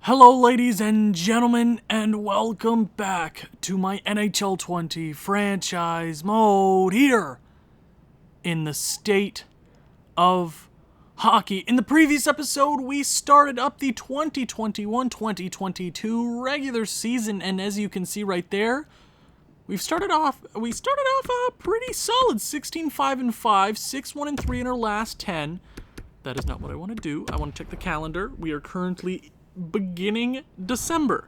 Hello, ladies and gentlemen, and welcome back to my NHL 20 franchise mode here in the state of hockey. In the previous episode, we started up the 2021-2022 regular season, and as you can see right there, we started off pretty solid, 16-5-5, 6-1-3 in our last 10. That is not what I want to do. I want to check the calendar. We are currently beginning December,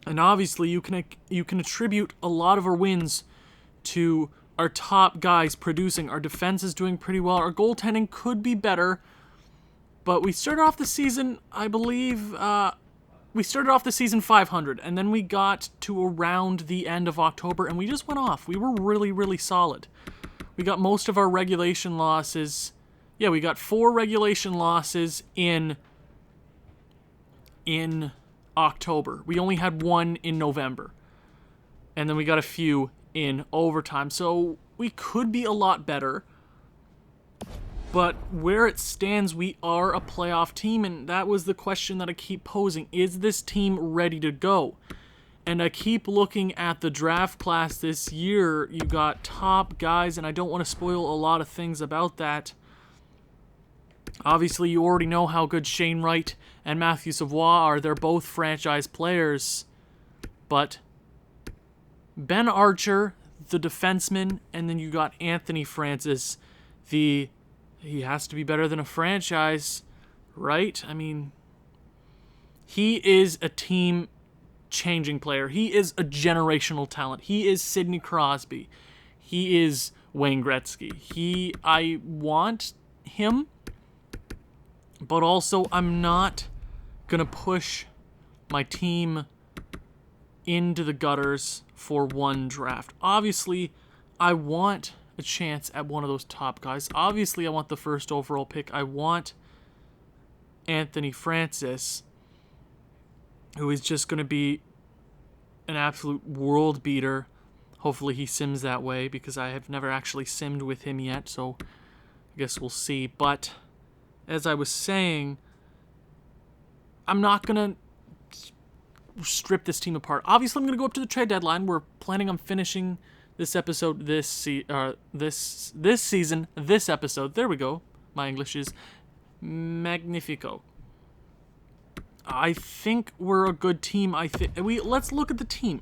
and obviously you can attribute a lot of our wins to our top guys producing. Our defense is doing pretty well. Our goaltending could be better, but we started off the season, I believe, we started off the season 500, and then we got to around the end of October, and we just went off. We were really, really solid. We got most of our regulation losses. Yeah, we got 4 regulation losses in October. We only had 1 in November. And then we got a few in overtime. So we could be a lot better. But where it stands, we are a playoff team. And that was the question that I keep posing. Is this team ready to go? And I keep looking at the draft class this year. You got top guys, and I don't want to spoil a lot of things about that. Obviously, you already know how good Shane Wright and Matthew Savoie are. They're both franchise players. But Ben Archer, the defenseman, and then you got Anthony Francis. He has to be better than a franchise, right? I mean, he is a team-changing player. He is a generational talent. He is Sidney Crosby. He is Wayne Gretzky. I want him, but also I'm not going to push my team into the gutters for one draft. Obviously, I want a chance at one of those top guys. Obviously, I want the first overall pick. I want Anthony Francis, who is just going to be an absolute world beater. Hopefully he sims that way, because I have never actually simmed with him yet, so I guess we'll see. But as I was saying, I'm not going to strip this team apart. Obviously, I'm going to go up to the trade deadline. We're planning on finishing this episode this episode. There we go. My English is magnifico. I think we're a good team. Let's look at the team.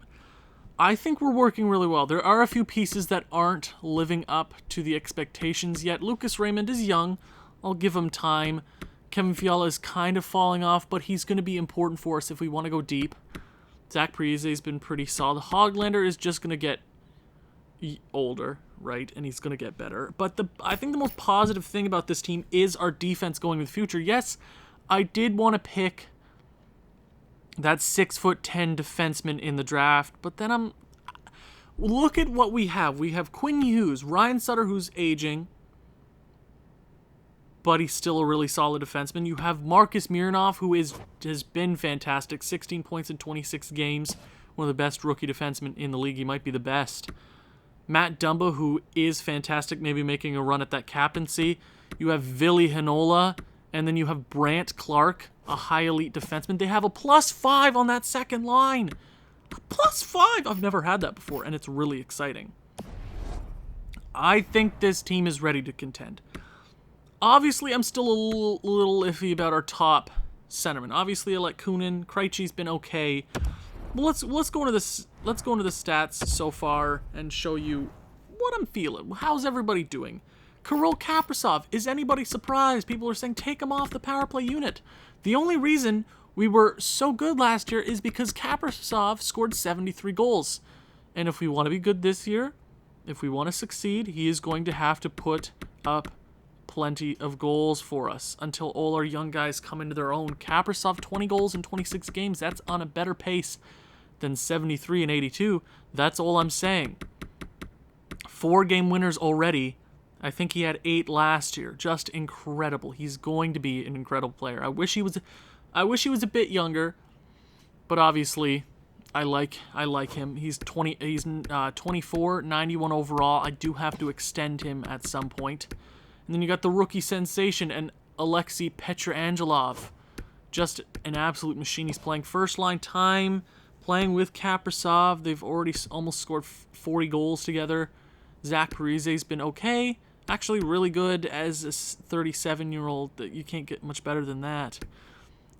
I think we're working really well. There are a few pieces that aren't living up to the expectations yet. Lucas Raymond is young. I'll give him time. Kevin Fiala is kind of falling off, but he's going to be important for us if we want to go deep. Zach Parise has been pretty solid. Hoglander is just going to get older, right? And he's going to get better. But I think the most positive thing about this team is our defense going in the future. Yes, I did want to pick that 6'10" defenseman in the draft, but then look at what we have. We have Quinn Hughes, Ryan Sutter, who's aging, but he's still a really solid defenseman. You have Marcus Mironov, who has been fantastic, 16 points in 26 games, one of the best rookie defensemen in the league. He might be the best. Matt Dumba, who is fantastic, maybe making a run at that captaincy. You have Ville Heinola, and then you have Brant Clark, a high elite defenseman. They have a +5 on that second line. A +5! I've never had that before, and it's really exciting. I think this team is ready to contend. Obviously, I'm still a little iffy about our top centerman. Obviously, I like Kunin. Krejci's been okay. But let's go into this. Let's go into the stats so far and show you what I'm feeling. How's everybody doing? Kirill Kaprizov. Is anybody surprised? People are saying take him off the power play unit. The only reason we were so good last year is because Kaprizov scored 73 goals. And if we want to be good this year, if we want to succeed, he is going to have to put up plenty of goals for us until all our young guys come into their own. Kaprizov, 20 goals in 26 games. That's on a better pace than 73 and 82. That's all I'm saying. 4 game winners already. I think he had 8 last year. Just incredible. He's going to be an incredible player. I wish he was a bit younger, but obviously I like him. He's 24, 91 overall. I do have to extend him at some point. And then you got the rookie sensation and Alexei Petrangelo. just an absolute machine. He's playing first-line time, playing with Kaprizov. They've already almost scored 40 goals together. Zach Parise's been okay. Actually really good as a 37-year-old. You can't get much better than that.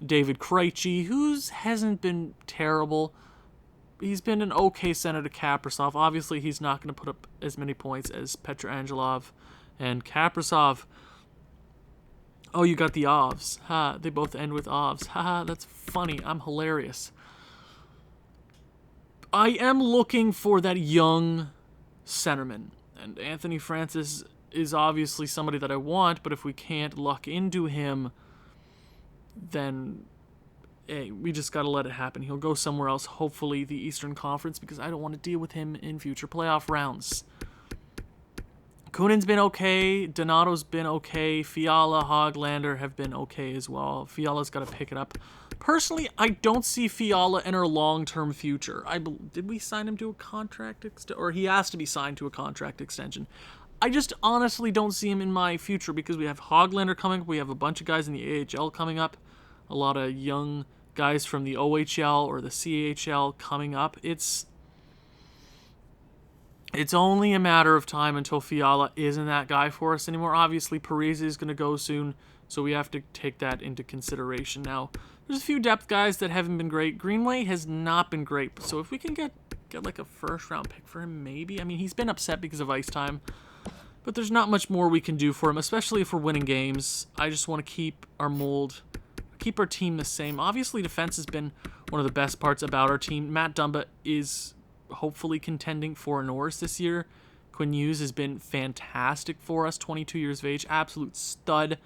David Krejci, who hasn't been terrible. He's been an okay center to Kaprizov. Obviously, he's not going to put up as many points as Pietrangelo and Kaprizov. Oh, you got the Ovs. Ha, they both end with Ovs. Haha, that's funny. I'm hilarious. I am looking for that young centerman. And Anthony Francis is obviously somebody that I want, but if we can't luck into him, then hey, we just got to let it happen. He'll go somewhere else, hopefully the Eastern Conference, because I don't want to deal with him in future playoff rounds. Kunin's been okay. Donato's been okay. Fiala, Hoglander have been okay as well. Fiala's got to pick it up. Personally, I don't see Fiala in our long-term future. Did we sign him to a contract or he has to be signed to a contract extension? I just honestly don't see him in my future because we have Hoglander coming up. We have a bunch of guys in the AHL coming up. A lot of young guys from the OHL or the CHL coming up. It's only a matter of time until Fiala isn't that guy for us anymore. Obviously, Parise is going to go soon, so we have to take that into consideration. Now, there's a few depth guys that haven't been great. Greenway has not been great, so if we can get like a first-round pick for him, maybe. I mean, he's been upset because of ice time, but there's not much more we can do for him, especially if we're winning games. I just want to keep our mold, keep our team the same. Obviously, defense has been one of the best parts about our team. Matt Dumba is hopefully contending for a Norris this year. Quinn Hughes has been fantastic for us, 22 years of age, absolute stud.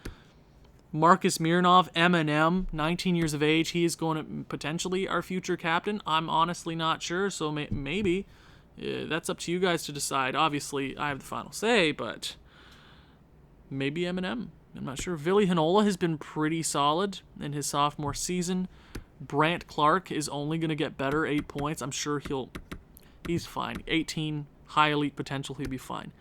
Marcus Mironov, M&M, 19 years of age. He is going to potentially our future captain. I'm honestly not sure, so maybe. That's up to you guys to decide. Obviously, I have the final say, but maybe M&M. I'm not sure. Ville Heinola has been pretty solid in his sophomore season. Brant Clark is only going to get better, 8 points. I'm sure he's fine. 18, high elite potential, he'll be fine.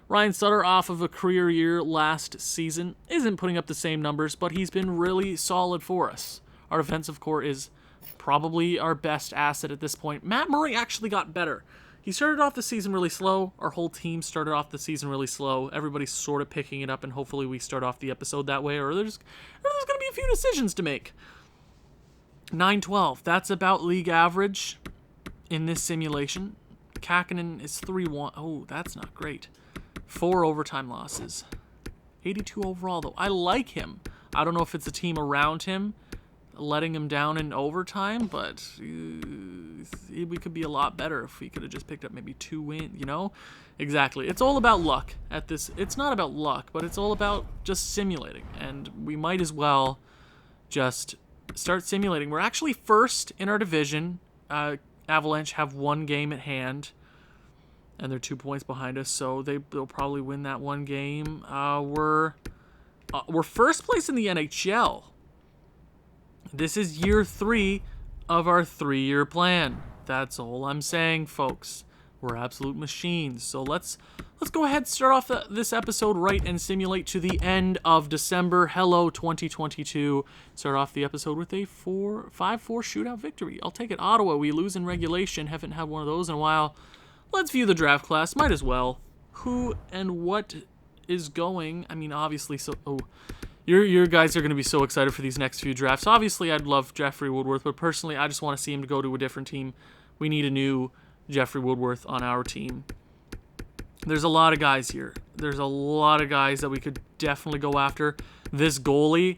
Ryan Sutter, off of a career year last season, isn't putting up the same numbers, but he's been really solid for us. Our defensive core is probably our best asset at this point. Matt Murray actually got better. He started off the season really slow. Our whole team started off the season really slow. Everybody's sort of picking it up, and hopefully we start off the episode that way, or there's going to be a few decisions to make. 9-12. That's about league average in this simulation. Kakkonen is 3-1. Oh, that's not great. 4 overtime losses. 82 overall, though. I like him. I don't know if it's a team around him letting him down in overtime, but we could be a lot better if we could have just picked up maybe 2 wins, you know? Exactly. It's all about luck at this. It's not about luck, but it's all about just simulating, and we might as well just start simulating. We're actually first in our division. Avalanche have 1 game at hand, and they're 2 points behind us, so they'll probably win that 1 game. We're first place in the NHL. This is year 3 of our 3-year plan. That's all I'm saying, folks. We're absolute machines. So let's go ahead and start off this episode right and simulate to the end of December. Hello, 2022. Start off the episode with a 5-4 shootout victory. I'll take it. Ottawa, we lose in regulation. Haven't had one of those in a while. Let's view the draft class. Might as well. Who and what is going? I mean, obviously, your guys are going to be so excited for these next few drafts. Obviously, I'd love Jeffrey Woodworth, but personally, I just want to see him to go to a different team. We need a new Jeffrey Woodworth on our team. There's a lot of guys here. There's a lot of guys that we could definitely go after. This goalie,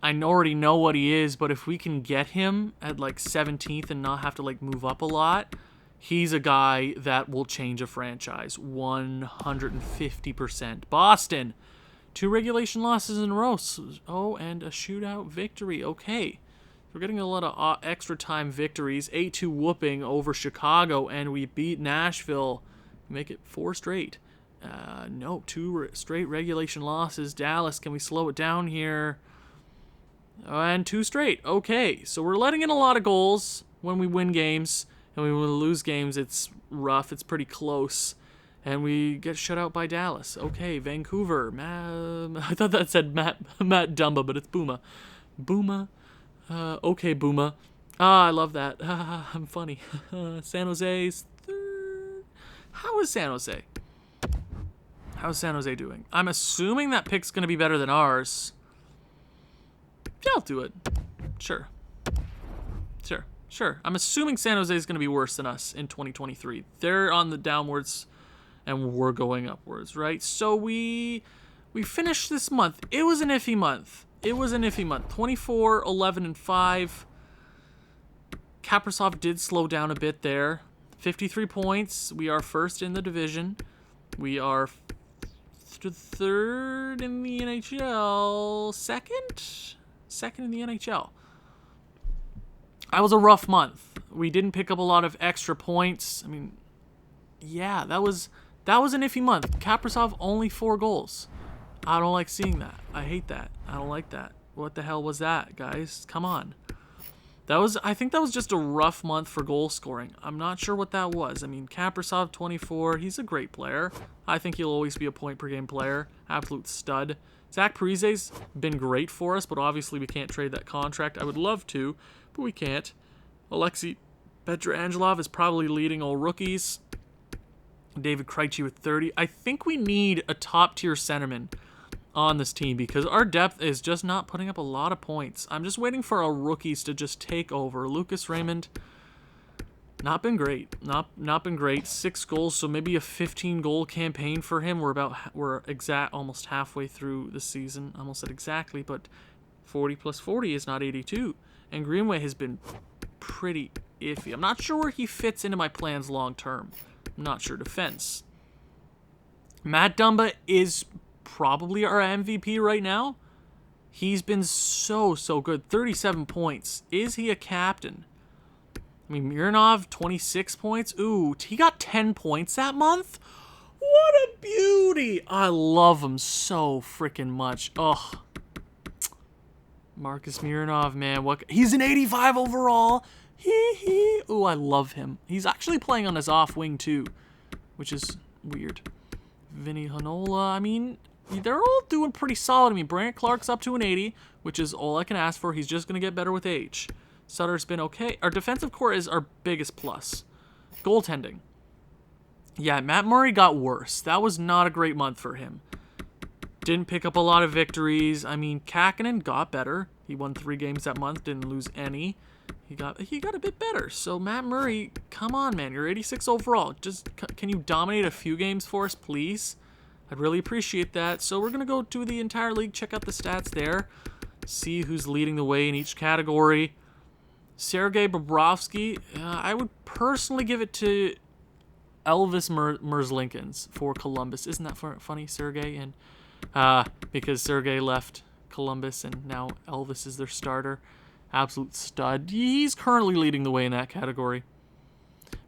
I already know what he is, but if we can get him at like 17th and not have to like move up a lot, he's a guy that will change a franchise 150%. Boston, 2 regulation losses in a row. Oh, and a shootout victory. Okay. We're getting a lot of extra time victories. 8-2 whooping over Chicago, and we beat Nashville. Make it 4 straight. No, 2 straight regulation losses. Dallas, can we slow it down here? And 2 straight. Okay, so we're letting in a lot of goals when we win games, and when we lose games, it's rough. It's pretty close. And we get shut out by Dallas. Okay, Vancouver. I thought that said Matt Dumba, but it's Booma. Okay, Booma. Ah, I love that. I'm funny. San Jose's third. How is San Jose? How's San Jose doing? I'm assuming that pick's going to be better than ours. Yeah, I'll do it. Sure. I'm assuming San Jose is going to be worse than us in 2023. They're on the downwards, and we're going upwards, right? So we finished this month. It was an iffy month. 24, 11, and 5. Kaprizov did slow down a bit there. 53 points. We are first in the division. We are third in the NHL. Second in the NHL. That was a rough month. We didn't pick up a lot of extra points. I mean, yeah, that was an iffy month. Kaprizov only 4 goals. I don't like seeing that. I hate that. I don't like that. What the hell was that, guys? Come on. I think that was just a rough month for goal scoring. I'm not sure what that was. I mean, Kaprizov, 24, he's a great player. I think he'll always be a point-per-game player. Absolute stud. Zach Parise's been great for us, but obviously we can't trade that contract. I would love to, but we can't. Alexei Petrangelov is probably leading all rookies. David Krejci with 30. I think we need a top-tier centerman on this team because our depth is just not putting up a lot of points. I'm just waiting for our rookies to just take over. Lucas Raymond, not been great. Not been great. 6 goals, so maybe a 15-goal campaign for him. We're almost halfway through the season. Almost said exactly, but 40 plus 40 is not 82. And Greenway has been pretty iffy. I'm not sure where he fits into my plans long term. I'm not sure. Defense. Matt Dumba is probably our MVP right now. He's been so good. 37 points. Is he a captain? I mean, Mironov, 26 points. Ooh, he got 10 points that month? What a beauty. I love him so freaking much. Ugh. Marcus Mironov, man. He's an 85 overall. Ooh, I love him. He's actually playing on his off wing, too, which is weird. Vinny Hanola, I mean, they're all doing pretty solid. I mean, Brant Clark's up to an 80, which is all I can ask for. He's just going to get better with age. Sutter's been okay. Our defensive core is our biggest plus. Goaltending. Yeah, Matt Murray got worse. That was not a great month for him. Didn't pick up a lot of victories. I mean, Kakkonen got better. He won 3 games that month, didn't lose any. He got a bit better. So Matt Murray, come on, man. You're 86 overall. Just can you dominate a few games for us, please? I'd really appreciate that. So we're going to go to the entire league, check out the stats there, see who's leading the way in each category. Sergei Bobrovsky, I would personally give it to Elvis Merzlikins for Columbus. Isn't that funny, Sergei? And because Sergei left Columbus and now Elvis is their starter. Absolute stud. He's currently leading the way in that category.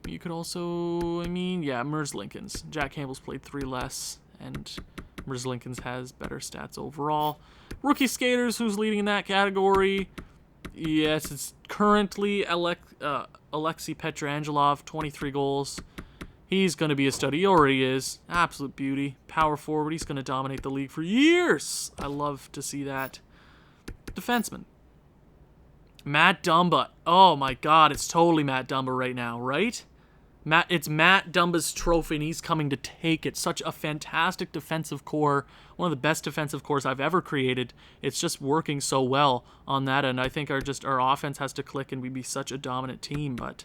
You could also, I mean, yeah, Merzlikins. Jack Campbell's played 3 less, and Merzlikins has better stats overall. Rookie skaters, who's leading in that category? Yes, it's currently Alexei Petrangelov, 23 goals. He's going to be a stud. He already is. Absolute beauty. Power forward. He's going to dominate the league for years. I love to see that. Defenseman. Matt Dumba. Oh my God, it's totally Matt Dumba right now, right? It's Matt Dumba's trophy, and he's coming to take it. Such a fantastic defensive core. One of the best defensive cores I've ever created. It's just working so well on that end. I think our offense has to click, and we'd be such a dominant team, but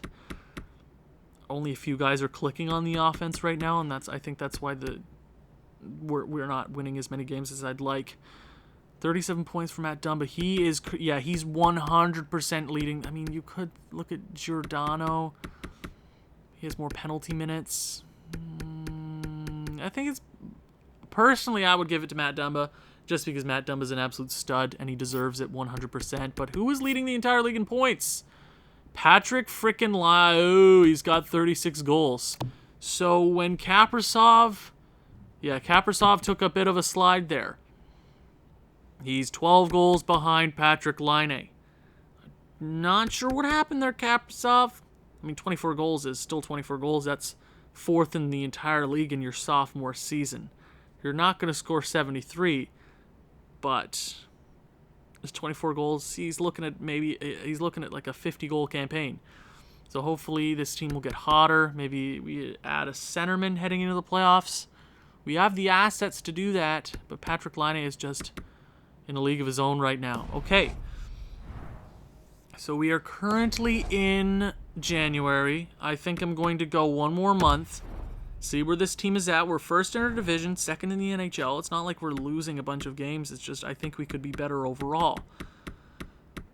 only a few guys are clicking on the offense right now, and I think that's why we're not winning as many games as I'd like. 37 points for Matt Dumba. He's 100% leading. I mean, you could look at Giordano. He has more penalty minutes. I think personally, I would give it to Matt Dumba just because Matt Dumba's an absolute stud and he deserves it 100%. But who is leading the entire league in points? Patrick frickin' Lau. He's got 36 goals. So when Kaprizov took a bit of a slide there. He's 12 goals behind Patrick Laine. Not sure what happened there, Kaprizov. I mean, 24 goals is still 24 goals. That's 4th in the entire league in your sophomore season. You're not going to score 73, but There's 24 goals. He's looking at like a 50-goal campaign. So hopefully this team will get hotter. Maybe we add a centerman heading into the playoffs. We have the assets to do that, but Patrick Laine is just in a league of his own right now. Okay. So we are currently in January. I think I'm going to go one more month. See where this team is at. We're first in our division, second in the NHL. It's not like we're losing a bunch of games. It's just I think we could be better overall.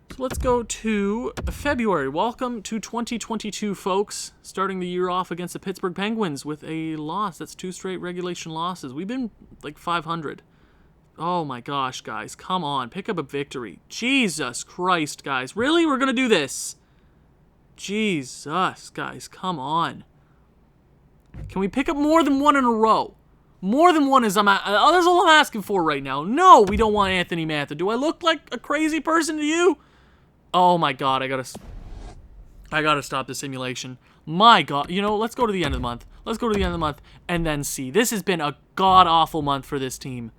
So let's go to February. Welcome to 2022, folks. Starting the year off against the Pittsburgh Penguins with a loss. That's 2 straight regulation losses. We've been like 500. Oh my gosh, guys. Come on. Pick up a victory. Jesus Christ, guys. Really? We're going to do this? Jesus, guys. Come on. Can we pick up more than one in a row? More than one is that's all I'm asking for right now. No, we don't want Anthony Mantha. Do I look like a crazy person to you? Oh my god, I gotta stop the simulation. My god, you know, let's go to the end of the month. Let's go to the end of the month and then see. This has been a god-awful month for this team.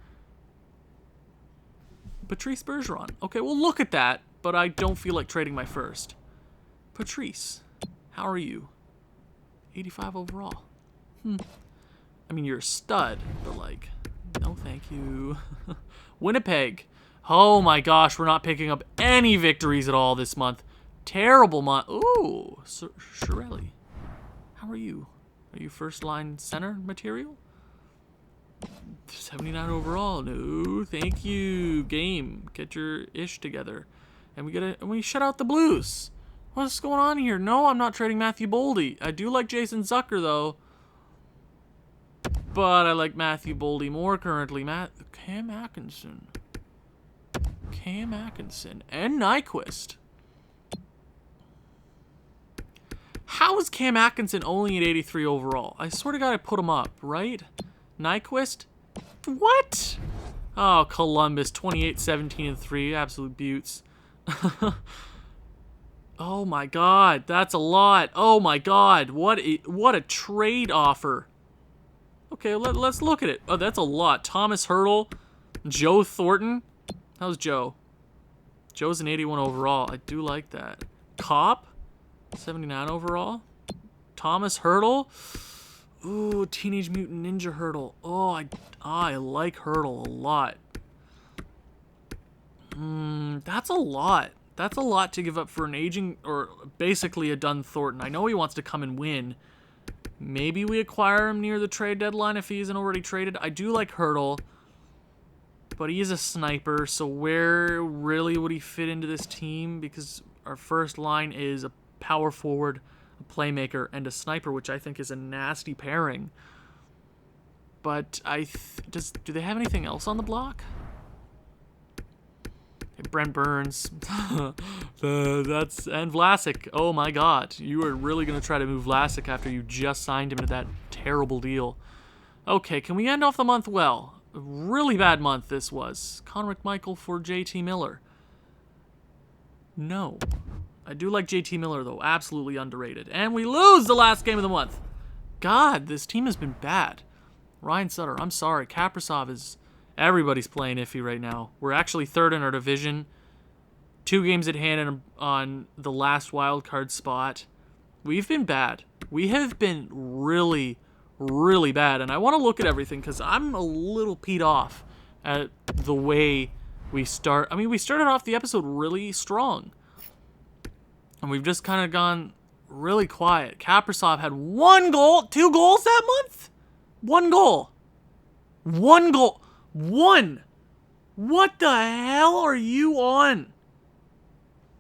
Patrice Bergeron. Okay, well look at that, but I don't feel like trading my first. Patrice, how are you? 85 overall. I mean, you're a stud, but like, no thank you. Winnipeg. Oh my gosh, we're not picking up any victories at all this month. Terrible month. Ooh, Shirelli. How are you? Are you first line center material? 79 overall. No, thank you. Game. Get your ish together. And we shut out the Blues. What's going on here? No, I'm not trading Matthew Boldy. I do like Jason Zucker, though. But I like Matthew Boldy more currently. Cam Atkinson. And Nyquist. How is Cam Atkinson only at 83 overall? I swear to God I put him up, right? Nyquist? What? Oh, Columbus. 28, 17, and 3. Absolute buttes. Oh my god, that's a lot. Oh my god, what a trade offer. Okay, let's look at it. Oh, that's a lot. Thomas Hurdle, Joe Thornton. How's Joe? Joe's an 81 overall. I do like that. Cop, 79 overall. Thomas Hurdle. Ooh, Teenage Mutant Ninja Hurdle. Oh, I like Hurdle a lot. That's a lot. That's a lot to give up for an aging, or basically a done Thornton. I know he wants to come and win. Maybe we acquire him near the trade deadline if he isn't already traded. I do like Hurdle, but he is a sniper, so where really would he fit into this team? Because our first line is a power forward, a playmaker, and a sniper, which I think is a nasty pairing. But do they have anything else on the block? Brent Burns. And Vlasic. Oh my god. You are really going to try to move Vlasic after you just signed him to that terrible deal. Okay, can we end off the month well? A really bad month this was. Connor McMichael for JT Miller. No. I do like JT Miller, though. Absolutely underrated. And we lose the last game of the month. God, this team has been bad. Ryan Sutter, I'm sorry. Kaprizov is... Everybody's playing iffy right now. We're actually third in our division. 2 games at hand on the last wild card spot. We've been bad. We have been really, really bad. And I want to look at everything because I'm a little peed off at the way we start. I mean, we started off the episode really strong. And we've just kind of gone really quiet. Kaprizov had 1 goal, 2 goals that month? 1 goal. 1 goal. 1. What the hell are you on?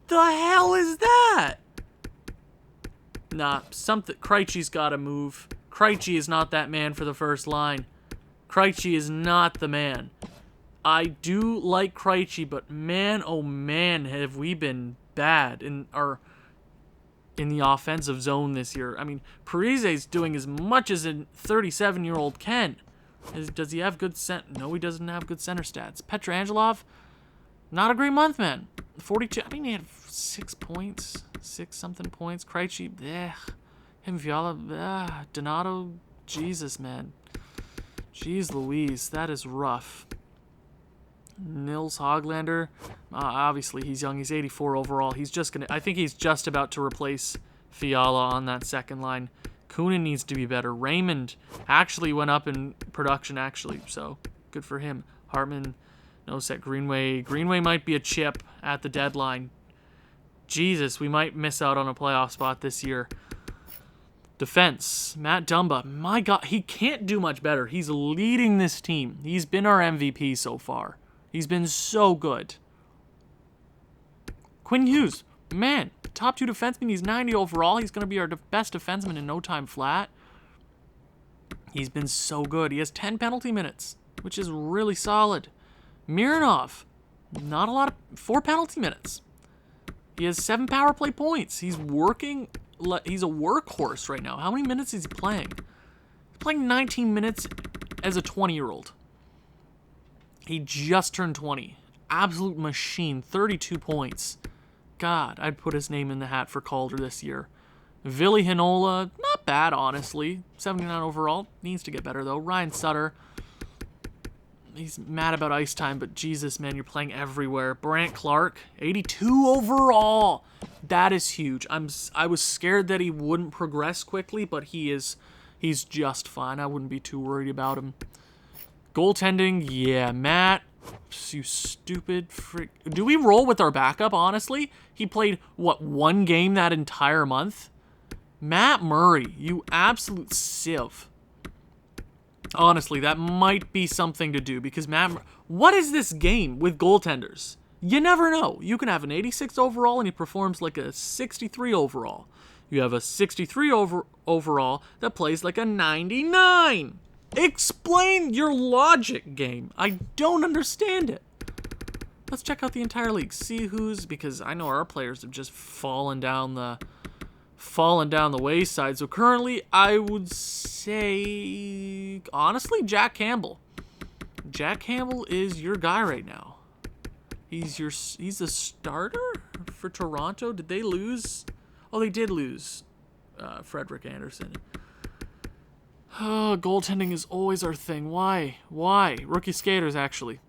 The hell is that? Nah, Krejci's got to move. Krejci is not that man for the first line. Krejci is not the man. I do like Krejci, but man, oh man, have we been bad in the offensive zone this year. I mean, Parise's doing as much as a 37-year-old can. Does he have good No, he doesn't have good center stats. Petrangelov, not a great month, man. 42. I mean, he had 6 points, 6-something points. Krejci, him, Fiala, Donato. Jesus, man. Jeez Louise, that is rough. Nils Hoglander, obviously he's young. He's 84 overall. I think he's just about to replace Fiala on that second line. Kunin needs to be better. Raymond actually went up in production, so good for him. Hartman, Nosek, Greenway. Greenway might be a chip at the deadline. Jesus, we might miss out on a playoff spot this year. Defense, Matt Dumba. My God, he can't do much better. He's leading this team. He's been our MVP so far. He's been so good. Quinn Hughes, man, top 2 defenseman. He's 90 overall. He's going to be our best defenseman in no time flat. He's been so good. He has 10 penalty minutes, which is really solid. Mironov, not a lot of 4 penalty minutes. He has 7 power play points. He's working. He's a workhorse right now. How many minutes is he playing? He's playing 19 minutes as a 20-year-old. He just turned 20. Absolute machine. 32 points. God, I'd put his name in the hat for Calder this year. Ville Heinola, not bad, honestly. 79 overall. Needs to get better, though. Ryan Sutter. He's mad about ice time, but Jesus, man, you're playing everywhere. Brant Clark, 82 overall. That is huge. I was scared that he wouldn't progress quickly, but he's just fine. I wouldn't be too worried about him. Goaltending, yeah, Matt, you stupid freak. Do we roll with our backup, honestly? He played, 1 game that entire month? Matt Murray, you absolute sieve. Honestly, that might be something to do because what is this game with goaltenders? You never know. You can have an 86 overall and he performs like a 63 overall. You have a 63 overall that plays like a 99. Explain your logic, game. I don't understand it. Let's check out the entire league. See because I know our players have just fallen down the wayside. So currently, I would say, honestly, Jack Campbell. Jack Campbell is your guy right now. He's the starter for Toronto. Did they lose? Oh, they did lose Frederick Anderson. Oh, goaltending is always our thing. Why? Rookie skaters, actually.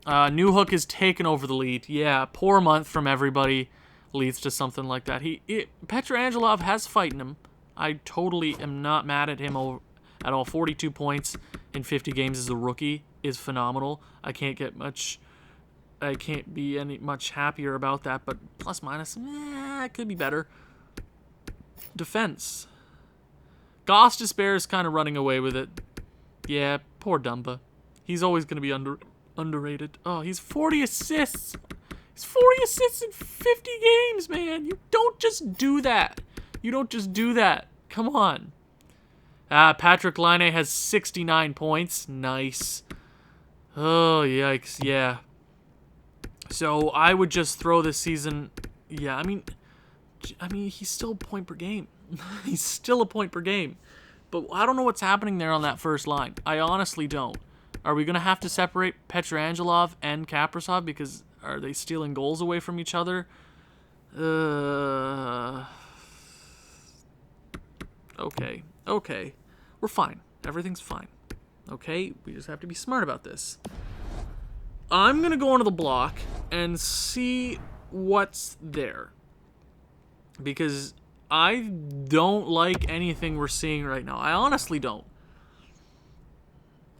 Newhook is taking over the lead. Yeah, poor month from everybody leads to something like that. Petrangelov has fighting him. I totally am not mad at him at all. 42 points in 50 games as a rookie is phenomenal. I can't be any much happier about that, but plus minus, it could be better. Defense. Goss Despair is kind of running away with it. Yeah, poor Dumba. He's always going to be underrated. Oh, he's 40 assists. He's 40 assists in 50 games, man. You don't just do that. Come on. Patrick Laine has 69 points. Nice. Oh, yikes. Yeah. So I would just throw this season. Yeah, I mean, he's still a point per game. He's still a point per game. But I don't know what's happening there on that first line. I honestly don't. Are we going to have to separate Petrangelov and Kaprizov because are they stealing goals away from each other? Okay. We're fine. Everything's fine. Okay? We just have to be smart about this. I'm going to go onto the block and see what's there. Because I don't like anything we're seeing right now. I honestly don't.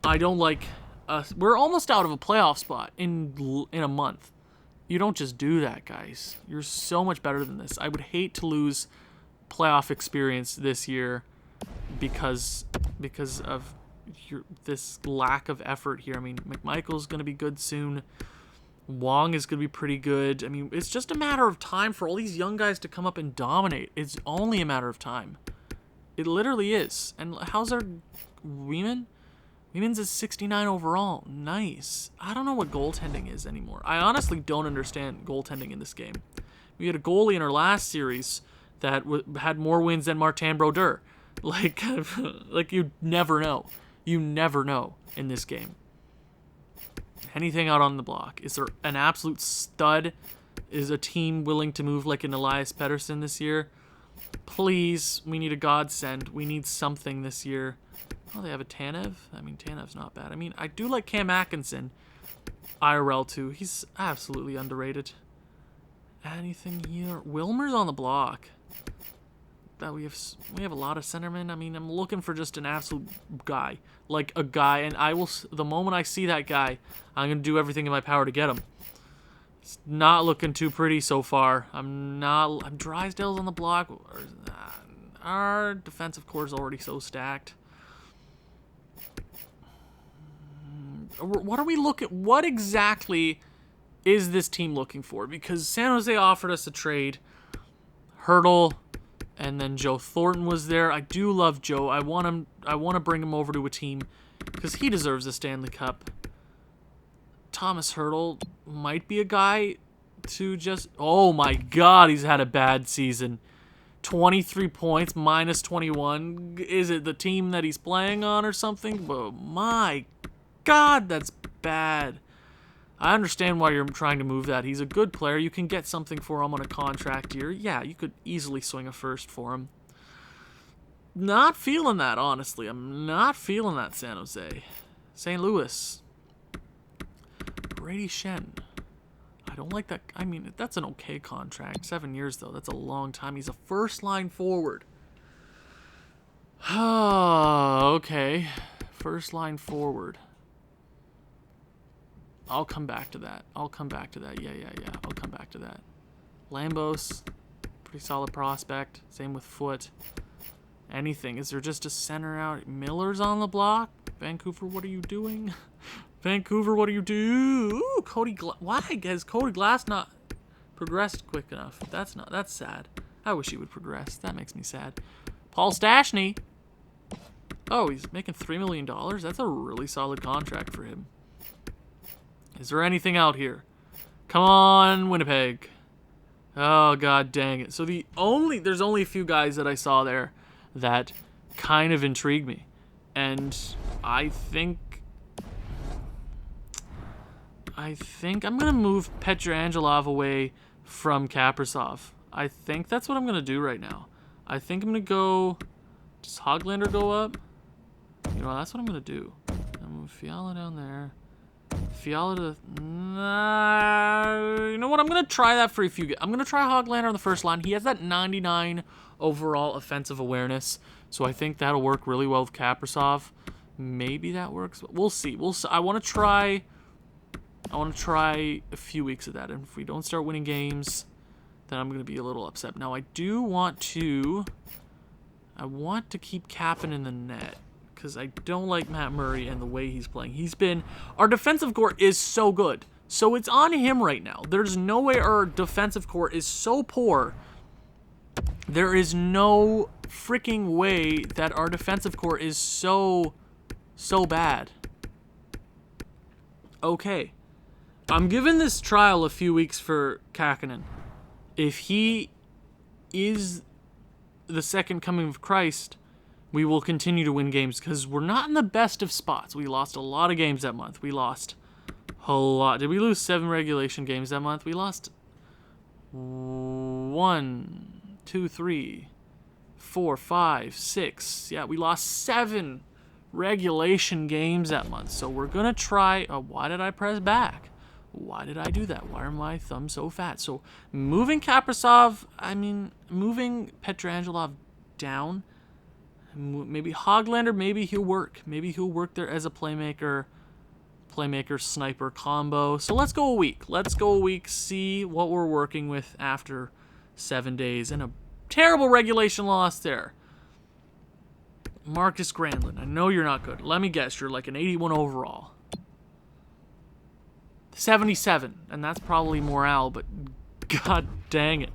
I don't like us. We're almost out of a playoff spot in a month. You don't just do that, guys. You're so much better than this. I would hate to lose playoff experience this year because of this lack of effort here. I mean, McMichael's going to be good soon. Wong is going to be pretty good. I mean, it's just a matter of time for all these young guys to come up and dominate. It's only a matter of time. It literally is. And how's our Weeman? Weeman's is 69 overall. Nice. I don't know what goaltending is anymore. I honestly don't understand goaltending in this game. We had a goalie in our last series that had more wins than Martin Brodeur. Like you never know. You never know in this game. Anything out on the block? Is there an absolute stud? Is a team willing to move like an Elias Pettersson this year? Please, we need a godsend. We need something this year. Oh, they have a Tanev? I mean, Tanev's not bad. I mean, I do like Cam Atkinson. IRL too. He's absolutely underrated. Anything here? Wilmer's on the block. That we have a lot of centermen. I mean, I'm looking for just an absolute guy, like a guy, and I will. The moment I see that guy, I'm gonna do everything in my power to get him. It's not looking too pretty so far. Drysdale's on the block. Our defensive core is already so stacked. What are we looking? What exactly is this team looking for? Because San Jose offered us a trade. Hurdle. And then Joe Thornton was there. I do love Joe. I want to bring him over to a team because he deserves a Stanley Cup. Thomas Hurdle might be a guy to just... Oh my God, he's had a bad season. 23 points, minus 21. Is it the team that he's playing on or something? But my God, that's bad. I understand why you're trying to move that. He's a good player. You can get something for him on a contract year. Yeah, you could easily swing a first for him. Not feeling that, honestly. I'm not feeling that, San Jose. St. Louis. Brady Shen. I don't like that. I mean, that's an okay contract. 7 years, though. That's a long time. He's a first-line forward. Oh, okay. First-line forward. I'll come back to that. Yeah. I'll come back to that. Lambos, pretty solid prospect. Same with Foote. Anything. Is there just a center out? Miller's on the block. Vancouver, what are you doing? Vancouver, what do you do? Ooh, why has Cody Glass not progressed quick enough? That's sad. I wish he would progress. That makes me sad. Paul Stastny. Oh, he's making $3 million. That's a really solid contract for him. Is there anything out here? Come on, Winnipeg. Oh, God dang it. So there's only a few guys that I saw there that kind of intrigued me. And I think I'm going to move Pietrangelo away from Kaprizov. I think that's what I'm going to do right now. I think I'm going to go... Does Hoglander go up? You know, that's what I'm going to do. I'm going to move Fiala down there. Fiala to... you know what? I'm going to try that for a few... I'm going to try Hoglander on the first line. He has that 99 overall offensive awareness, so I think that'll work really well with Kaprizov. Maybe that works. We'll see. I want to try a few weeks of that, and if we don't start winning games, then I'm going to be a little upset. Now, I want to keep Kapanen in the net, because I don't like Matt Murray and the way he's playing. Our defensive core is so good, so it's on him right now. There's no way our defensive core is so poor. There is no freaking way that our defensive core is so bad. Okay. I'm giving this trial a few weeks for Kakkonen. If he is the second coming of Christ, we will continue to win games because we're not in the best of spots. We lost a lot of games that month. We lost a lot. Did we lose 7 regulation games that month? We lost 1, 2, 3, 4, 5, 6. Yeah, we lost 7 regulation games that month. So we're going to try... why did I press back? Why did I do that? Why are my thumbs so fat? So moving moving Pietrangelo down... Maybe Hoglander, maybe he'll work. Maybe he'll work there as a playmaker sniper combo. So let's go a week. See what we're working with after 7 days. And a terrible regulation loss there. Marcus Granlund, I know you're not good. Let me guess, you're like an 81 overall. 77, and that's probably morale, but god dang it.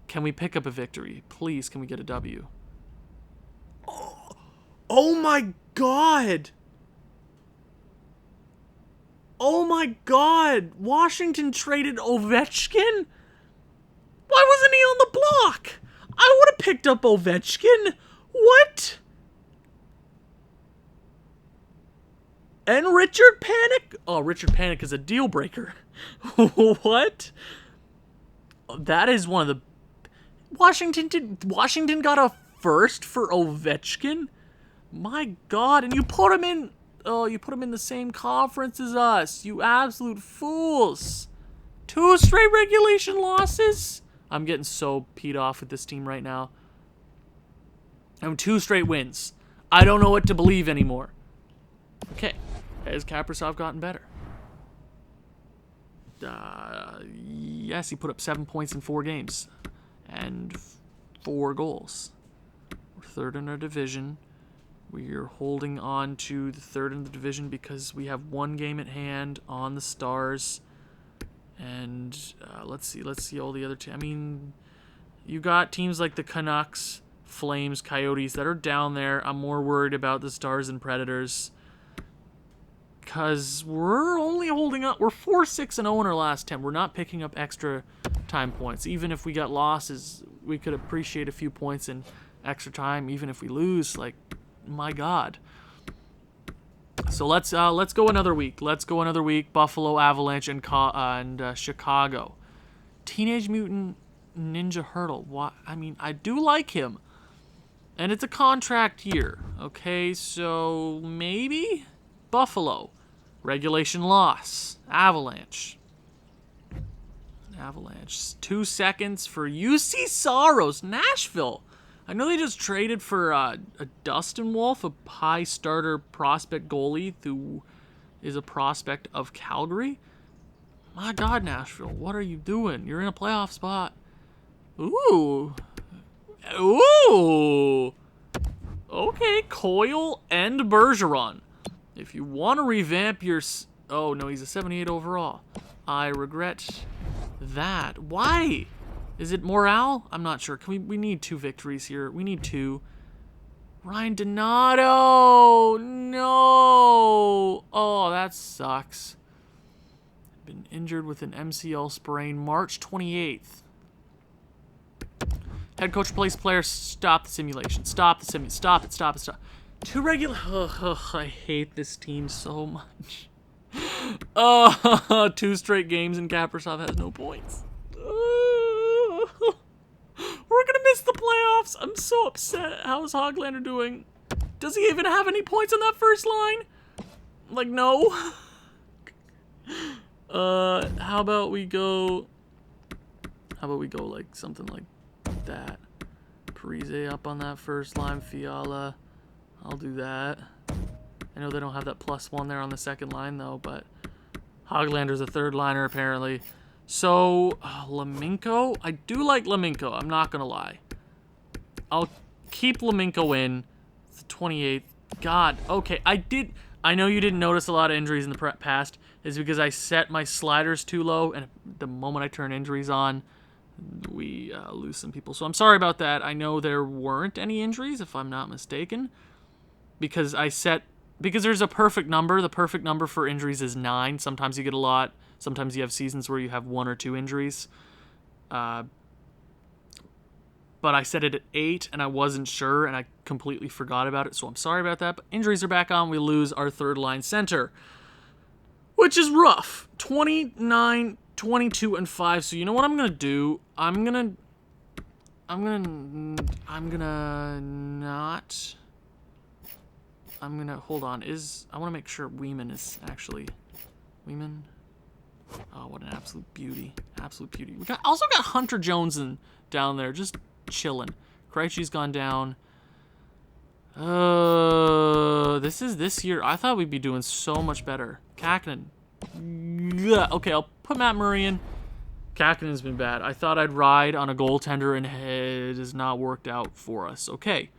Can we pick up a victory? Please, can we get a W? Oh my god! Oh my god! Washington traded Ovechkin? Why wasn't he on the block? I would have picked up Ovechkin. What? And Richard Panik? Oh, Richard Panik is a deal breaker. What? That is one of the... Washington got a first for Ovechkin? My god, and you put him in Oh, you put them in the same conference as us. You absolute fools. 2 straight regulation losses? I'm getting so peed off with this team right now. 2 straight wins. I don't know what to believe anymore. Okay. Has Kaprizov gotten better? Yes, he put up 7 points in 4 games. And 4 goals. We're 3rd in our division. We're holding on to the 3rd in the division because we have 1 game at hand on the Stars. And let's see all the other teams. I mean, you got teams like the Canucks, Flames, Coyotes that are down there. I'm more worried about the Stars and Predators because we're only holding up. We're 4-6-0 in our last 10. We're not picking up extra time points. Even if we got losses, we could appreciate a few points in extra time. Even if we lose, like, my God. So let's go another week. Buffalo, Avalanche, and Chicago. Teenage Mutant Ninja Hurdle. What? I mean, I do like him, and it's a contract year. Okay, so maybe Buffalo. Regulation loss. Avalanche. 2 seconds for UC Soros. Nashville. I know they just traded for a Dustin Wolf, a high starter prospect goalie who is a prospect of Calgary. My God, Nashville, what are you doing? You're in a playoff spot. Ooh. Okay, Coyle and Bergeron. If you want to revamp your... Oh, no, he's a 78 overall. I regret that. Why? Is it morale? I'm not sure. We need 2 victories here. We need 2. Ryan Donato! No! Oh, that sucks. Been injured with an MCL sprain March 28th. Head coach replace player. Stop the simulation. Stop it. 2 regular... I hate this team so much. 2 straight games and Kaprizov has no points. We're gonna miss the playoffs. I'm so upset. How's Hoglander doing? Does he even have any points on that first line? Like, no. How about we go like something like that. Parise up on that first line. Fiala. I'll do that. I know they don't have that +1 there on the second line though, but Hoglander's a 3rd liner apparently. So, Laminko? I do like Laminko, I'm not going to lie. I'll keep Laminko in. It's the 28th. God, okay, I know you didn't notice a lot of injuries in the past. It's because I set my sliders too low, and the moment I turn injuries on, we lose some people. So I'm sorry about that. I know there weren't any injuries, if I'm not mistaken. Because there's a perfect number. The perfect number for injuries is 9. Sometimes you get a lot. Sometimes you have seasons where you have 1 or 2 injuries. But I set it at 8, and I wasn't sure, and I completely forgot about it, so I'm sorry about that. But injuries are back on. We lose our 3rd line center, which is rough. 29, 22, and 5. So you know what I'm going to do? I'm going to, hold on. I want to make sure Weeman is actually, Weeman. Oh, what an absolute beauty. Absolute beauty. We also got Hunter Jones down there, just chilling. Krejci's gone down. This is this year. I thought we'd be doing so much better. Kakinen. Okay, I'll put Matt Murray in. Kakinen's been bad. I thought I'd ride on a goaltender, and it has not worked out for us. Okay.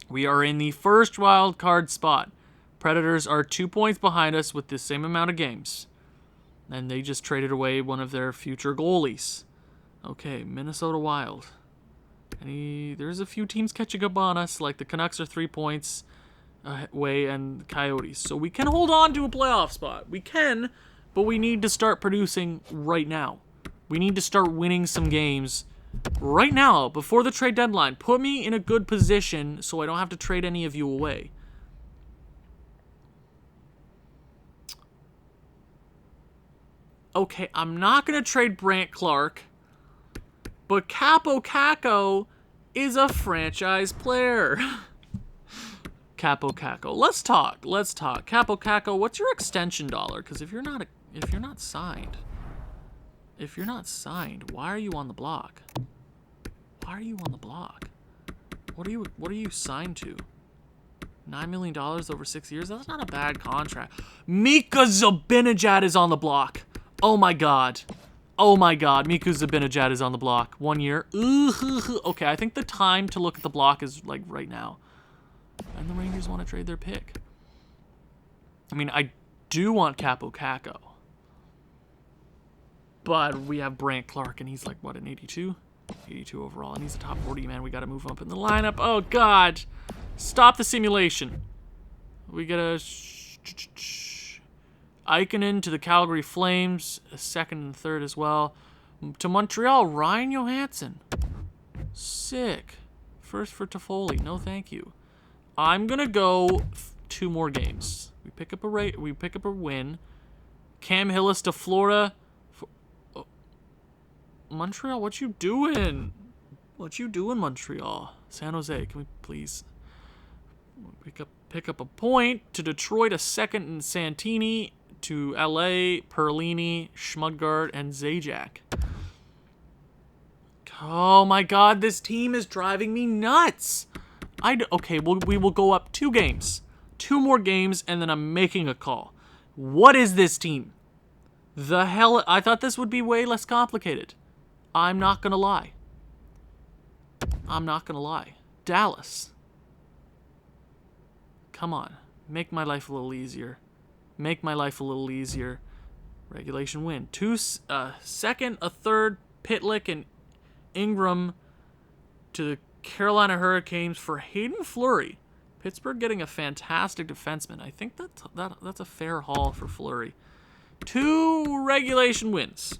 We are in the first wild card spot. Predators are 2 points behind us with the same amount of games. And they just traded away one of their future goalies. Okay, Minnesota Wild. There's a few teams catching up on us, like the Canucks are 3 points away and the Coyotes. So we can hold on to a playoff spot. We can, but we need to start producing right now. We need to start winning some games right now, before the trade deadline. Put me in a good position so I don't have to trade any of you away. Okay, I'm not going to trade Brant Clark, but Capo Caco is a franchise player. Capo Caco. Let's talk. Capo Caco, what's your extension dollar? Because if you're not signed, why are you on the block? What are you signed to? $9 million over 6 years? That's not a bad contract. Mika Zibanejad is on the block. Oh my god. Mika Zibanejad is on the block. 1 year. Okay, I think the time to look at the block is like right now. And the Rangers want to trade their pick. I mean, I do want Capo Caco. But we have Brandt Clark, and he's like, what, an 82? 82 overall, and he's a top 40 man. We got to move up in the lineup. Oh, God. Stop the simulation. We get a Ikonen to the Calgary Flames, a second and third as well. To Montreal, Ryan Johansson. Sick. First for Toffoli. No, thank you. I'm gonna go 2 more games. We pick up a win. Cam Hillis to Florida. Montreal, what you doing? Montreal? San Jose, can we please pick up a point? To Detroit, a second and Santini. To LA, Perlini, Schmudgard, and Zajac. Oh my god, this team is driving me nuts. Okay, we will go up 2 games. 2 more games, and then I'm making a call. What is this team? The hell? I thought this would be way less complicated. I'm not gonna lie. Dallas. Come on. Make my life a little easier. Regulation win. 2 second, a third, Pitlick and Ingram to the Carolina Hurricanes for Hayden Fleury. Pittsburgh getting a fantastic defenseman. I think that's a fair haul for Fleury. 2 regulation wins.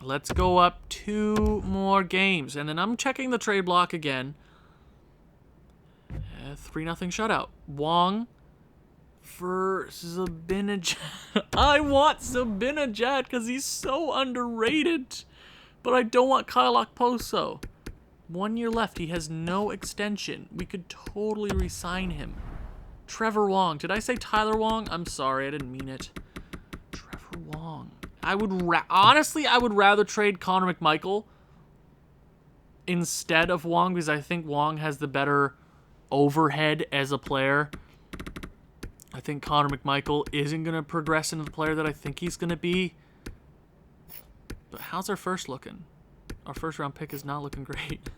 Let's go up 2 more games. And then I'm checking the trade block again. 3-0 shutout. Wong for Zibanejad. I want Zibanejad because he's so underrated. But I don't want Kyle Okposo. 1 year left. He has no extension. We could totally re-sign him. Trevor Wong. Did I say Tyler Wong? I'm sorry. I didn't mean it. Trevor Wong. Honestly, I would rather trade Connor McMichael instead of Wong because I think Wong has the better overhead as a player. I think Connor McMichael isn't going to progress into the player that I think he's going to be. But how's our first looking? Our first round pick is not looking great.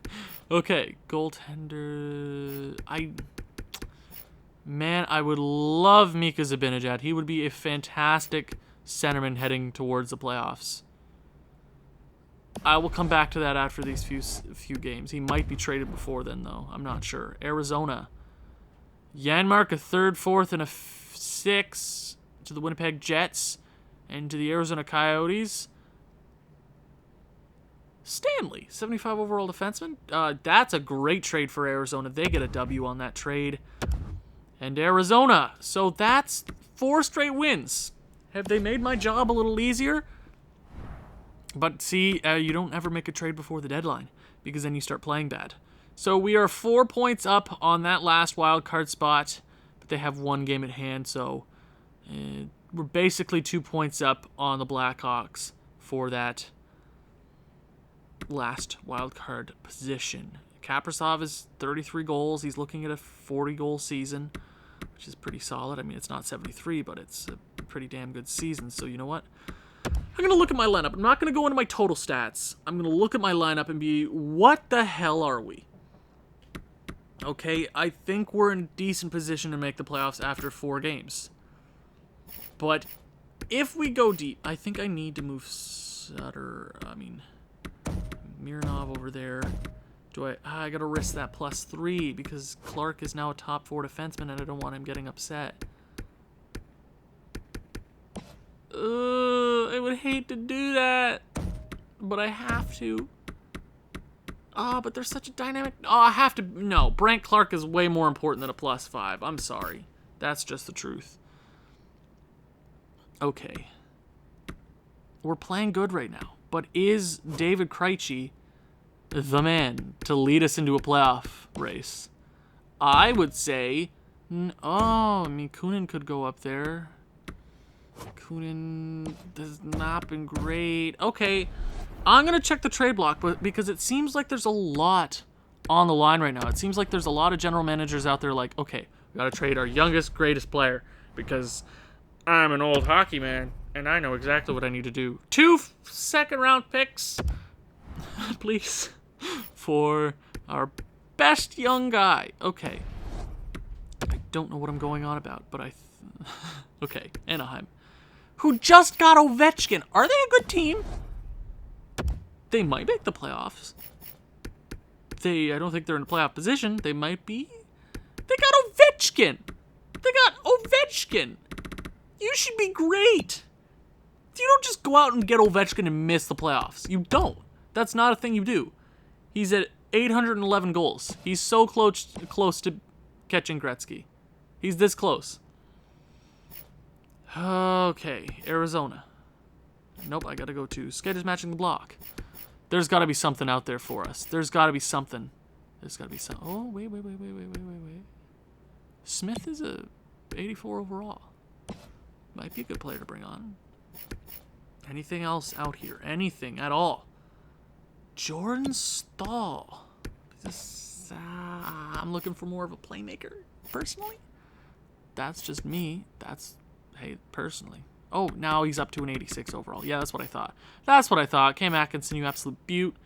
Okay, goaltender. I would love Mika Zibanejad. He would be a fantastic centerman heading towards the playoffs. I will come back to that after these few games. He might be traded before then, though. I'm not sure. Arizona. Janmark, a 3rd, 4th, and a 6 to the Winnipeg Jets and to the Arizona Coyotes. Stanley, 75 overall defenseman. That's a great trade for Arizona. They get a W on that trade. And Arizona. So that's 4 straight wins. Have they made my job a little easier? But see, you don't ever make a trade before the deadline because then you start playing bad. So we are 4 points up on that last wild card spot, but they have 1 game at hand. So we're basically 2 points up on the Blackhawks for that last wild card position. Kaprizov is 33 goals. He's looking at a 40-goal season, which is pretty solid. I mean, it's not 73, but it's a pretty damn good season. So you know what? I'm going to look at my lineup. I'm not going to go into my total stats. I'm going to look at my lineup and be, what the hell are we? Okay, I think we're in a decent position to make the playoffs after 4 games. But if we go deep, I think I need to move Mironov over there. I got to risk that +3 because Clark is now a top 4 defenseman and I don't want him getting upset. I would hate to do that, but I have to. But there's such a dynamic. I have to. No, Brandt Clark is way more important than a +5. I'm sorry. That's just the truth. Okay. We're playing good right now, but is David Krejci the man to lead us into a playoff race? I would say, oh, I mean, Kunin could go up there. Kunin has not been great. Okay, I'm going to check the trade block, but because it seems like there's a lot on the line right now. It seems like there's a lot of general managers out there like, okay, we got to trade our youngest, greatest player because I'm an old hockey man and I know exactly what I need to do. 2 second-round picks, please, for our best young guy. Okay. I don't know what I'm going on about, but okay, Anaheim. Who just got Ovechkin. Are they a good team? They might make the playoffs. I don't think they're in a playoff position. They might be. They got Ovechkin. They got Ovechkin. You should be great. You don't just go out and get Ovechkin and miss the playoffs. You don't. That's not a thing you do. He's at 811 goals. He's so close to catching Gretzky. He's this close. Okay, Arizona. Nope, I gotta go to Skaters matching the block. There's gotta be something out there for us. There's gotta be something. There's gotta be some. Oh, wait. Smith is a 84 overall. Might be a good player to bring on. Anything else out here? Anything at all? Jordan Stahl. I'm looking for more of a playmaker, personally. That's just me. Hey, personally. Oh, now he's up to an 86 overall. Yeah, that's what I thought. Cam Atkinson, you absolute beaut.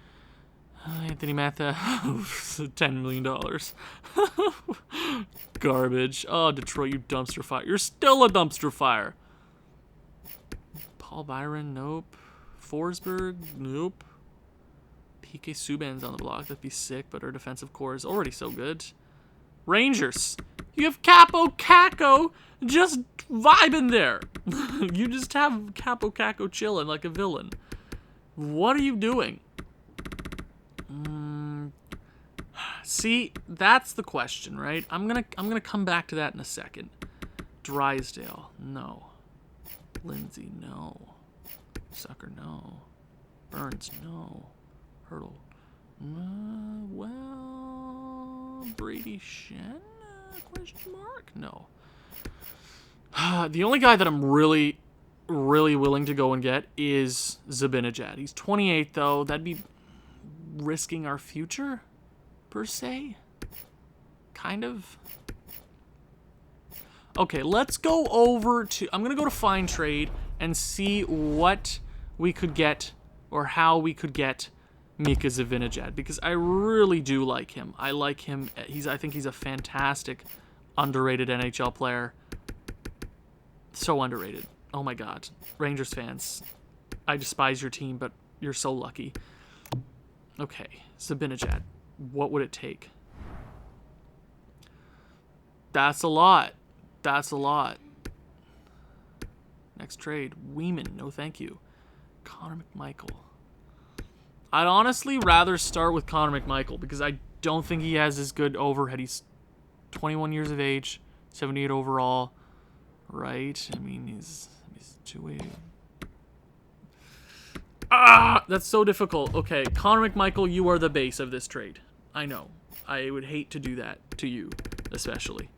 Anthony Matha, $10 million. Garbage. Oh, Detroit, you dumpster fire. You're still a dumpster fire. Paul Byron, nope. Forsberg, nope. PK Subban's on the block. That'd be sick, but our defensive core is already so good. Rangers. You have Capo Caco just vibing there. You just have Capo Caco chilling like a villain. What are you doing? See, that's the question, right? I'm gonna come back to that in a second. Drysdale, no. Lindsay, no. Sucker, no. Burns, no. Hurdle. Well, Brady Shen? Question mark? No. The only guy that I'm really willing to go and get is Zibanejad. He's 28, though. That'd be risking our future, per se. Kind of. Okay, let's go over to... I'm going to go to Find Trade and see what we could get or how we could get Mika Zibanejad, because I really do like him. I like him. I think he's a fantastic, underrated NHL player. So underrated. Oh my God. Rangers fans, I despise your team, but you're so lucky. Okay, Zibanejad. What would it take? That's a lot. Next trade. Weeman. No thank you. Connor McMichael. I'd honestly rather start with Connor McMichael because I don't think he has as good overhead. He's 21 years of age, 78 overall, right? I mean, he's 2-way. That's so difficult. Okay, Connor McMichael, you are the base of this trade. I know. I would hate to do that to you, especially.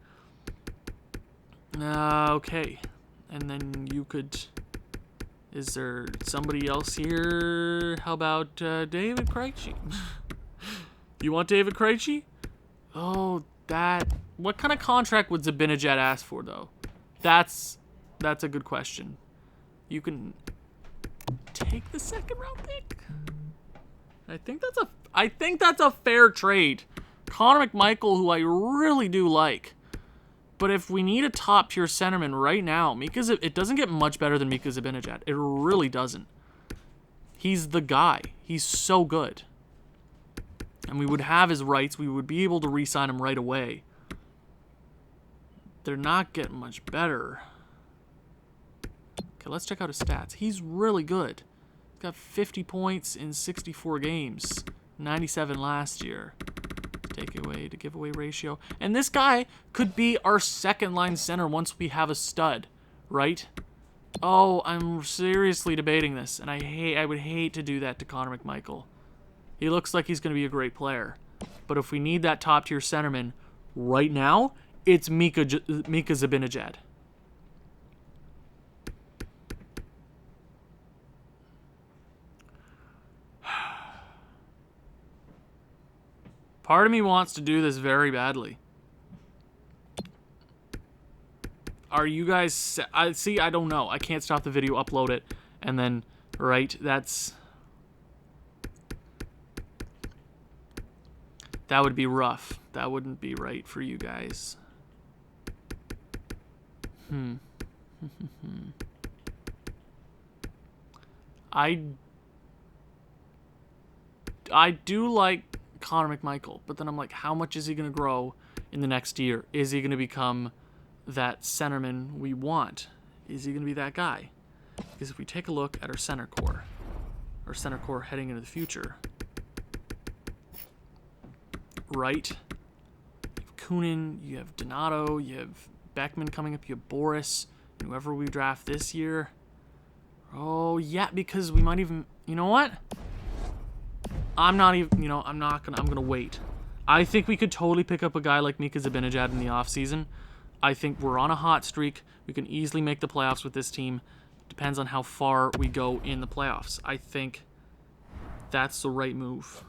Okay. And then you could... Is there somebody else here? How about David Krejci? You want David Krejci? Oh, that... What kind of contract would Zibanejad ask for, though? That's a good question. You can take the second round pick? I think that's a fair trade. Connor McMichael, who I really do like. But if we need a top-tier centerman right now, it doesn't get much better than Mika Zibanejad. It really doesn't. He's the guy. He's so good. And we would have his rights. We would be able to re-sign him right away. They're not getting much better. Okay, let's check out his stats. He's really good. He's got 50 points in 64 games. 97 last year. Takeaway to giveaway ratio. And this guy could be our second line center once we have a stud, right? Oh, I'm seriously debating this, and I would hate to do that to Connor McMichael. He looks like he's going to be a great player. But if we need that top-tier centerman Right now, it's Mika Zibanejad. Part of me wants to do this very badly. Are you guys... I don't know. I can't stop the video, upload it, and then... Right? That would be rough. That wouldn't be right for you guys. I do like Connor McMichael, but then I'm like, how much is he going to grow in the next year? Is he going to become that centerman we want? Is he going to be that guy? Because if we take a look at our center core heading into the future, right? You have Kunin, you have Donato, you have Beckman coming up, you have Boris, and whoever we draft this year. Oh, yeah, because we might even... You know what? I'm going to wait. I think we could totally pick up a guy like Mika Zibanejad in the offseason. I think we're on a hot streak. We can easily make the playoffs with this team. Depends on how far we go in the playoffs. I think that's the right move.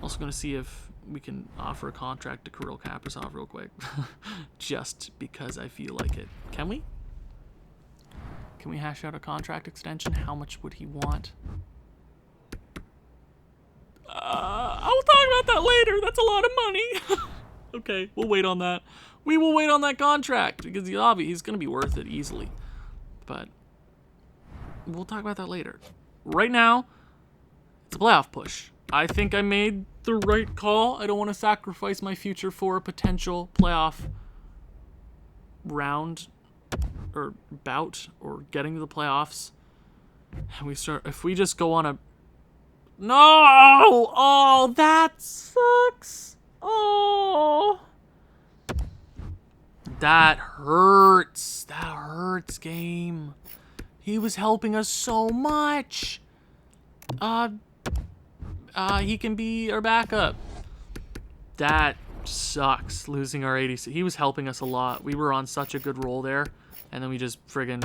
Also going to see if we can offer a contract to Kirill Kaprizov real quick. Just because I feel like it. Can we? Can we hash out a contract extension? How much would he want? I'll talk about that later. That's a lot of money. Okay, we'll wait on that. We will wait on that contract because he's going to be worth it easily. But we'll talk about that later. Right now, it's a playoff push. I think I made the right call. I don't want to sacrifice my future for a potential playoff round or bout or getting to the playoffs. And if we just go on a... No! Oh, that sucks. Oh. That hurts. That hurts, game. He was helping us so much. He can be our backup. That sucks, losing our 80. He was helping us a lot. We were on such a good roll there, and then we just friggin'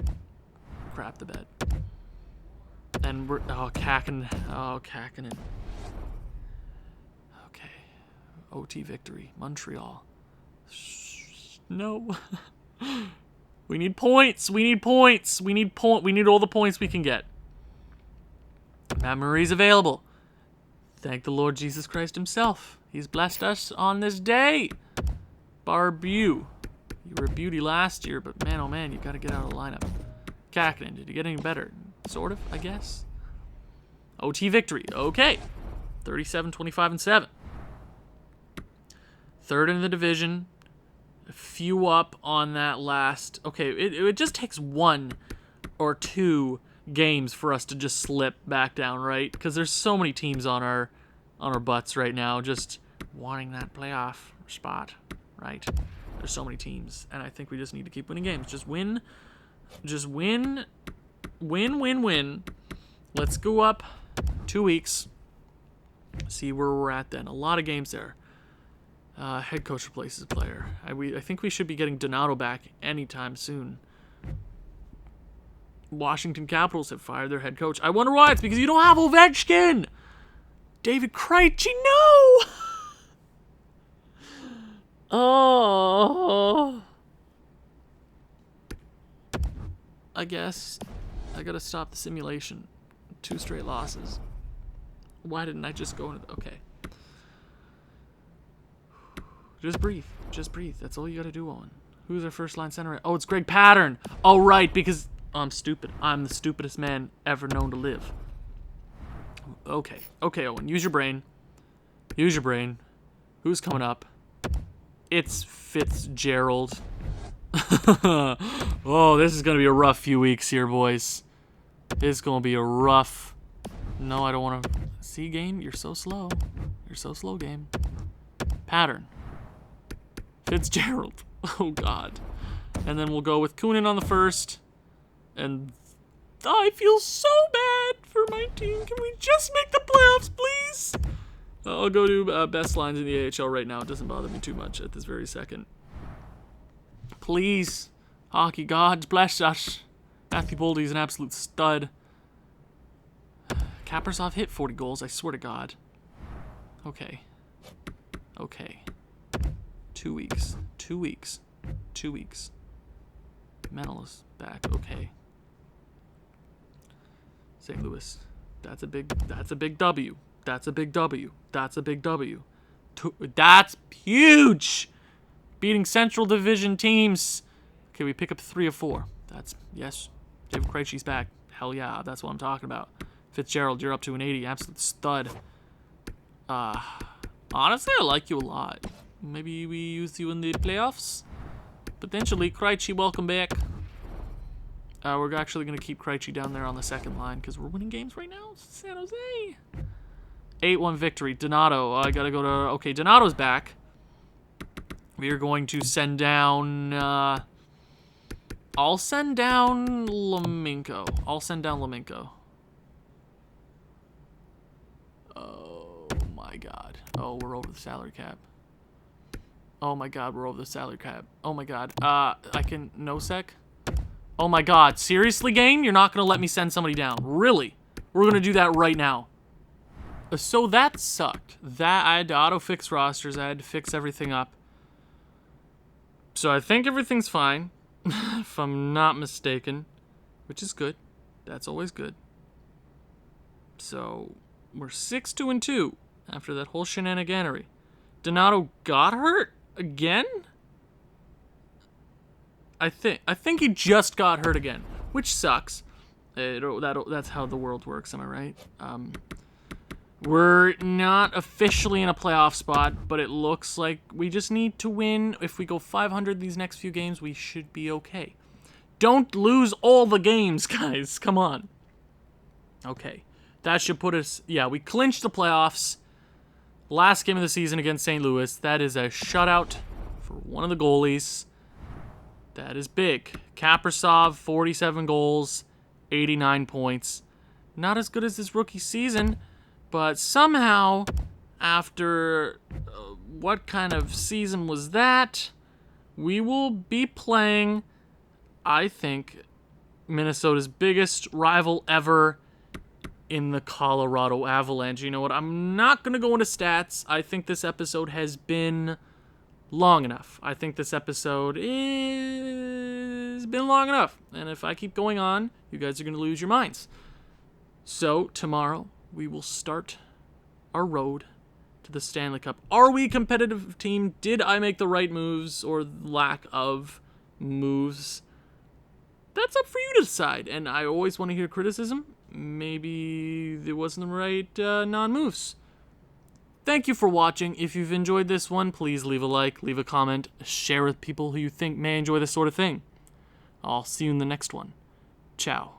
crap the bed. And we're... Oh, Kakinen. Oh, Kakinen. Okay. OT victory. Montreal. No. We need points. We need points. We need all the points we can get. Matt Murray's available. Thank the Lord Jesus Christ himself. He's blessed us on this day. Barbeau. You were a beauty last year, but man, oh man, you've got to get out of the lineup. Kakinen, did you get any better? Sort of, I guess. OT victory. Okay. 37, 25, and 7. Third in the division. A few up on that last... Okay, it just takes 1 or 2 games for us to just slip back down, right? Because there's so many teams on our butts right now just wanting that playoff spot, right? There's so many teams, and I think we just need to keep winning games. Just win. Just win. Win, win, win. Let's go up 2 weeks. See where we're at then. A lot of games there. Head coach replaces player. I think we should be getting Donato back anytime soon. Washington Capitals have fired their head coach. I wonder why. It's because you don't have Ovechkin. David Krejci, no. Oh. I guess I gotta stop the simulation. 2 straight losses. Why didn't I just go into... Okay. Just breathe. Just breathe. That's all you gotta do, Owen. Who's our first line center? Oh, it's Greg Pattern. Oh, right, because I'm stupid. I'm the stupidest man ever known to live. Okay. Okay, Owen. Use your brain. Use your brain. Who's coming up? It's Fitzgerald. Oh, this is gonna be a rough few weeks here, boys. It's gonna be a rough... No, I don't want to... See, game? You're so slow. You're so slow, game. Pattern. Fitzgerald. Oh, God. And then we'll go with Kunin on the first. And I feel so bad for my team. Can we just make the playoffs, please? I'll go to best lines in the AHL right now. It doesn't bother me too much at this very second. Please, hockey gods, bless us. Matthew Boldy's an absolute stud. Kaprizov hit 40 goals, I swear to God. Okay. 2 weeks. 2 weeks. 2 weeks. Mental is back. Okay. St. Louis. That's a big W. That's a big W. That's a big W. That's huge! Beating Central Division teams. Okay, we pick up 3 of 4. That's, yes. David Krejci's back. Hell yeah, that's what I'm talking about. Fitzgerald, you're up to an 80. Absolute stud. Honestly, I like you a lot. Maybe we use you in the playoffs? Potentially. Krejci, welcome back. We're actually going to keep Krejci down there on the second line because we're winning games right now. San Jose. 8-1 victory. Donato. I got to go to... Okay, Donato's back. We are going to send down... I'll send down Laminko. Oh, my God. Oh, we're over the salary cap. Oh, my God. We're over the salary cap. Oh, my God. I can... No sec? Oh, my God. Seriously, game? You're not going to let me send somebody down. Really? We're going to do that right now. So that sucked. I had to auto-fix rosters. I had to fix everything up. So I think everything's fine. If I'm not mistaken. Which is good. That's always good. So we're 6-2-2 after that whole shenaniganery. Donato got hurt again? I think he just got hurt again, which sucks. That's how the world works, am I right? We're not officially in a playoff spot, but it looks like we just need to win. If we go 500 these next few games, we should be okay. Don't lose all the games, guys. Come on. Okay. That should put us... Yeah, we clinched the playoffs. Last game of the season against St. Louis. That is a shutout for one of the goalies. That is big. Kaprizov, 47 goals, 89 points. Not as good as this rookie season, but somehow, after what kind of season was that, we will be playing, I think, Minnesota's biggest rival ever in the Colorado Avalanche. You know what? I'm not going to go into stats. I think this episode has been long enough. I think this episode has been long enough. And if I keep going on, you guys are going to lose your minds. So, tomorrow, we will start our road to the Stanley Cup. Are we a competitive team? Did I make the right moves or lack of moves? That's up for you to decide. And I always want to hear criticism. Maybe there wasn't the right non-moves. Thank you for watching. If you've enjoyed this one, please leave a like, leave a comment, share with people who you think may enjoy this sort of thing. I'll see you in the next one. Ciao.